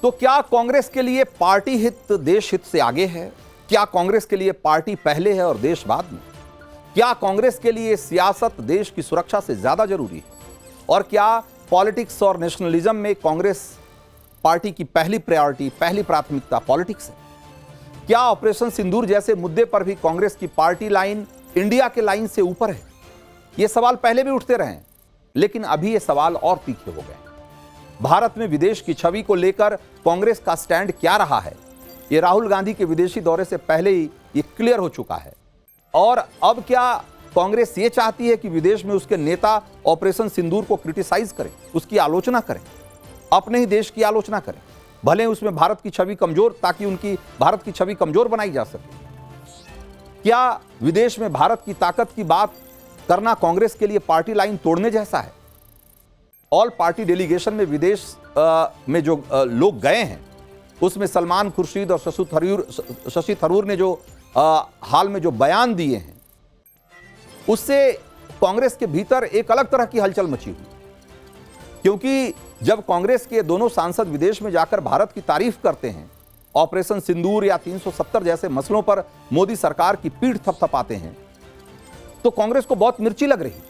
तो क्या कांग्रेस के लिए पार्टी हित देश हित से आगे है? क्या कांग्रेस के लिए पार्टी पहले है और देश बाद में? क्या कांग्रेस के लिए सियासत देश की सुरक्षा से ज्यादा जरूरी है? और क्या पॉलिटिक्स और नेशनलिज्म में कांग्रेस पार्टी की पहली प्रायोरिटी, पहली प्राथमिकता पॉलिटिक्स है? क्या ऑपरेशन सिंदूर जैसे मुद्दे पर भी कांग्रेस की पार्टी लाइन इंडिया के लाइन से ऊपर है? ये सवाल पहले भी उठते रहे, लेकिन अभी ये सवाल और तीखे हो गए। भारत में विदेश की छवि को लेकर कांग्रेस का स्टैंड क्या रहा है, ये राहुल गांधी के विदेशी दौरे से पहले ही ये क्लियर हो चुका है। और अब क्या कांग्रेस ये चाहती है कि विदेश में उसके नेता ऑपरेशन सिंदूर को क्रिटिसाइज करें, उसकी आलोचना करें, अपने ही देश की आलोचना करें, भले उसमें भारत की छवि कमजोर, ताकि उनकी भारत की छवि कमजोर बनाई जा सके? क्या विदेश में भारत की ताकत की बात करना कांग्रेस के लिए पार्टी लाइन तोड़ने जैसा है? ऑल पार्टी डेलीगेशन में विदेश में जो लोग गए हैं, उसमें सलमान खुर्शीद और शशि थरूर ने जो हाल में जो बयान दिए हैं, उससे कांग्रेस के भीतर एक अलग तरह की हलचल मची हुई। क्योंकि जब कांग्रेस के दोनों सांसद विदेश में जाकर भारत की तारीफ करते हैं, ऑपरेशन सिंदूर या 370 जैसे मसलों पर मोदी सरकार की पीठ थपथपाते हैं, तो कांग्रेस को बहुत मिर्ची लग रही।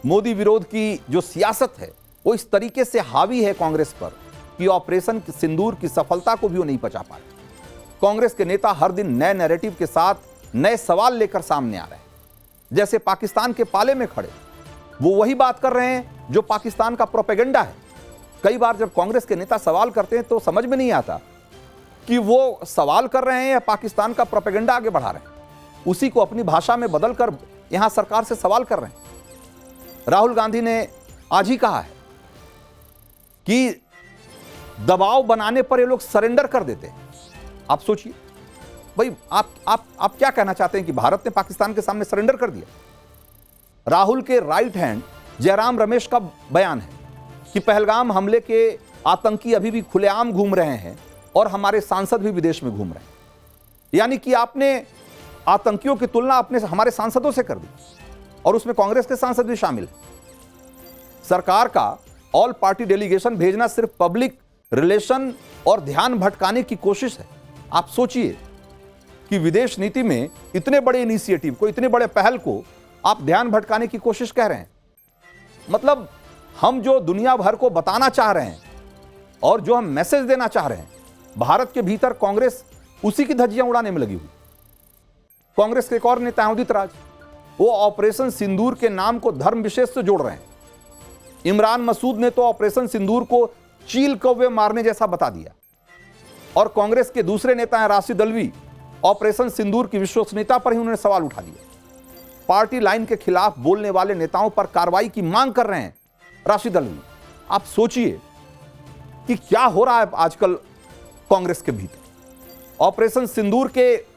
मोदी विरोध की जो सियासत है वो इस तरीके से हावी है कांग्रेस पर कि ऑपरेशन सिंदूर की सफलता को भी वो नहीं पचा पाए। कांग्रेस के नेता हर दिन नए नैरेटिव के साथ नए सवाल लेकर सामने आ रहे हैं। जैसे पाकिस्तान के पाले में खड़े वो वही बात कर रहे हैं जो पाकिस्तान का प्रोपेगेंडा है। कई बार जब कांग्रेस के नेता सवाल करते हैं तो समझ में नहीं आता कि वो सवाल कर रहे हैं या पाकिस्तान का प्रोपेगेंडा आगे बढ़ा रहे हैं। उसी को अपनी भाषा में बदलकर यहां सरकार से सवाल कर रहे हैं। राहुल गांधी ने आज ही कहा है कि दबाव बनाने पर ये लोग सरेंडर कर देते हैं। आप सोचिए भाई, आप क्या कहना चाहते हैं कि भारत ने पाकिस्तान के सामने सरेंडर कर दिया? राहुल के राइट हैंड जयराम रमेश का बयान है कि पहलगाम हमले के आतंकी अभी भी खुलेआम घूम रहे हैं और हमारे सांसद भी विदेश में घूम रहे हैं। यानी कि आपने आतंकियों की तुलना अपने हमारे सांसदों से कर दी, और उसमें कांग्रेस के सांसद भी शामिल हैं। सरकार का ऑल पार्टी डेलीगेशन भेजना सिर्फ पब्लिक रिलेशन और ध्यान भटकाने की कोशिश है। आप सोचिए कि विदेश नीति में इतने बड़े इनिशिएटिव को, इतने बड़े पहल को आप ध्यान भटकाने की कोशिश कह रहे हैं। मतलब हम जो दुनिया भर को बताना चाह रहे हैं और जो हम मैसेज देना चाह रहे हैं, भारत के भीतर कांग्रेस उसी की धज्जियां उड़ाने में लगी हुई। कांग्रेस के एक और नेता उदित राज, वो ऑपरेशन सिंदूर के नाम को धर्म विशेष से जोड़ रहे हैं। इमरान मसूद ने तो ऑपरेशन सिंदूर को चील कौवे मारने जैसा बता दिया। और कांग्रेस के दूसरे नेता हैं राशिद अल्वी, ऑपरेशन सिंदूर की विश्वसनीयता पर ही उन्होंने सवाल उठा दिया। पार्टी लाइन के खिलाफ बोलने वाले नेताओं पर कार्रवाई की मांग कर रहे हैं राशिद अल्वी। आप सोचिए कि क्या हो रहा है आजकल कांग्रेस के भीतर। ऑपरेशन सिंदूर के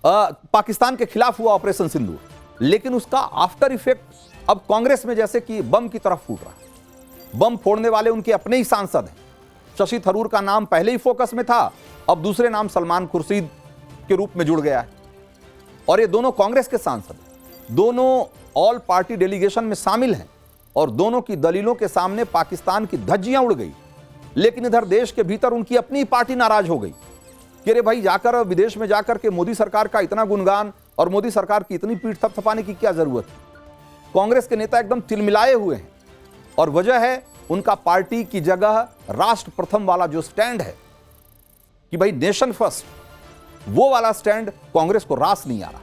पाकिस्तान के खिलाफ हुआ ऑपरेशन सिंदूर, लेकिन उसका आफ्टर इफेक्ट अब कांग्रेस में जैसे कि बम की तरफ फूट रहा है। बम फोड़ने वाले उनके अपने ही सांसद हैं। शशि थरूर का नाम पहले ही फोकस में था, अब दूसरे नाम सलमान खुर्शीद के रूप में जुड़ गया है। और ये दोनों कांग्रेस के सांसद हैं, दोनों ऑल पार्टी डेलीगेशन में शामिल हैं, और दोनों की दलीलों के सामने पाकिस्तान की धज्जियां उड़ गई। लेकिन इधर देश के भीतर उनकी अपनी पार्टी नाराज हो गई कि अरे भाई, जाकर विदेश में जाकर के मोदी सरकार का इतना गुणगान और मोदी सरकार की इतनी पीठ थपथपाने की क्या जरूरत है? कांग्रेस के नेता एकदम तिलमिलाए हुए हैं, और वजह है उनका पार्टी की जगह राष्ट्र प्रथम वाला जो स्टैंड है कि भाई नेशन फर्स्ट, वो वाला स्टैंड कांग्रेस को रास नहीं आ रहा।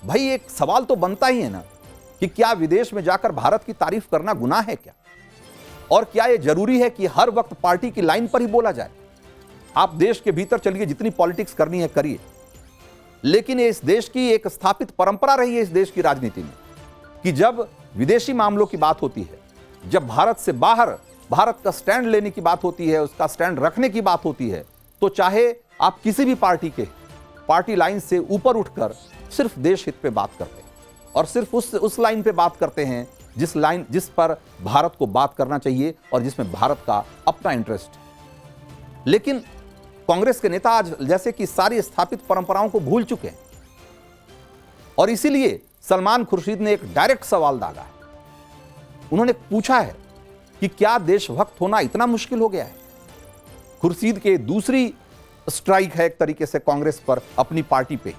भाई एक सवाल तो बनता ही है ना कि क्या विदेश में जाकर भारत की तारीफ करना गुनाह है क्या? और क्या यह जरूरी है कि हर वक्त पार्टी की लाइन पर ही बोला जाए? आप देश के भीतर चलिए, जितनी पॉलिटिक्स करनी है करिए, लेकिन ये इस देश की एक स्थापित परंपरा रही है इस देश की राजनीति में कि जब विदेशी मामलों की बात होती है, जब भारत से बाहर भारत का स्टैंड लेने की बात होती है, उसका स्टैंड रखने की बात होती है, तो चाहे आप किसी भी पार्टी के पार्टी लाइन से ऊपर उठकर सिर्फ देश हित पे बात करते हैं, और सिर्फ उस लाइन पे बात करते हैं जिस पर भारत को बात करना चाहिए और जिसमें भारत का अपना इंटरेस्ट है। लेकिन कांग्रेस के नेता आज जैसे कि सारी स्थापित परंपराओं को भूल चुके हैं, और इसीलिए सलमान खुर्शीद ने एक डायरेक्ट सवाल दागा है। उन्होंने पूछा है कि क्या देशभक्त होना इतना मुश्किल हो गया है? खुर्शीद के दूसरी स्ट्राइक है एक तरीके से कांग्रेस पर, अपनी पार्टी पे।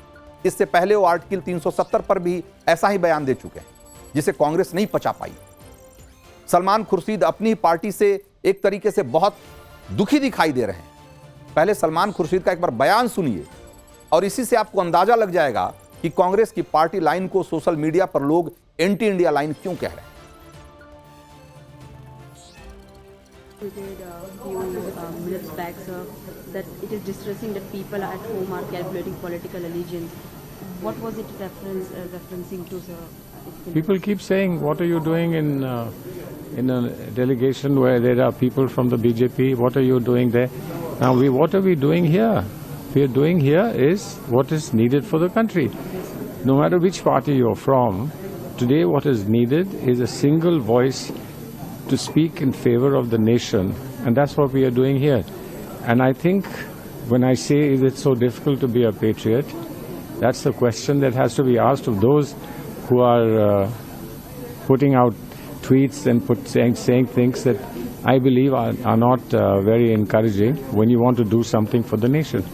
इससे पहले वो आर्टिकल 370 पर भी ऐसा ही बयान दे चुके हैं, जिसे कांग्रेस नहीं पचा पाई। सलमान खुर्शीद अपनी पार्टी से एक तरीके से बहुत दुखी दिखाई दे रहे हैं। पहले सलमान खुर्शीद का एक बार बयान सुनिए और इसी से आपको अंदाजा लग जाएगा कि कांग्रेस की पार्टी लाइन को सोशल मीडिया पर लोग एंटी इंडिया लाइन क्यों कह रहे हैं। Minutes back, sir, that it is distressing that people at home are calculating political allegiance. What was it referencing to, sir? People keep saying, "What are you doing in a delegation where there are people from the BJP? What are you doing there?" Now, what are we doing here? We are doing here is what is needed for the country. No matter which party you're from, today what is needed is a single voice to speak in favor of the nation, and that's what we are doing here. And I think when I say, is it so difficult to be a patriot, that's the question that has to be asked of those who are putting out tweets and saying things that I believe are not very encouraging when you want to do something for the nation.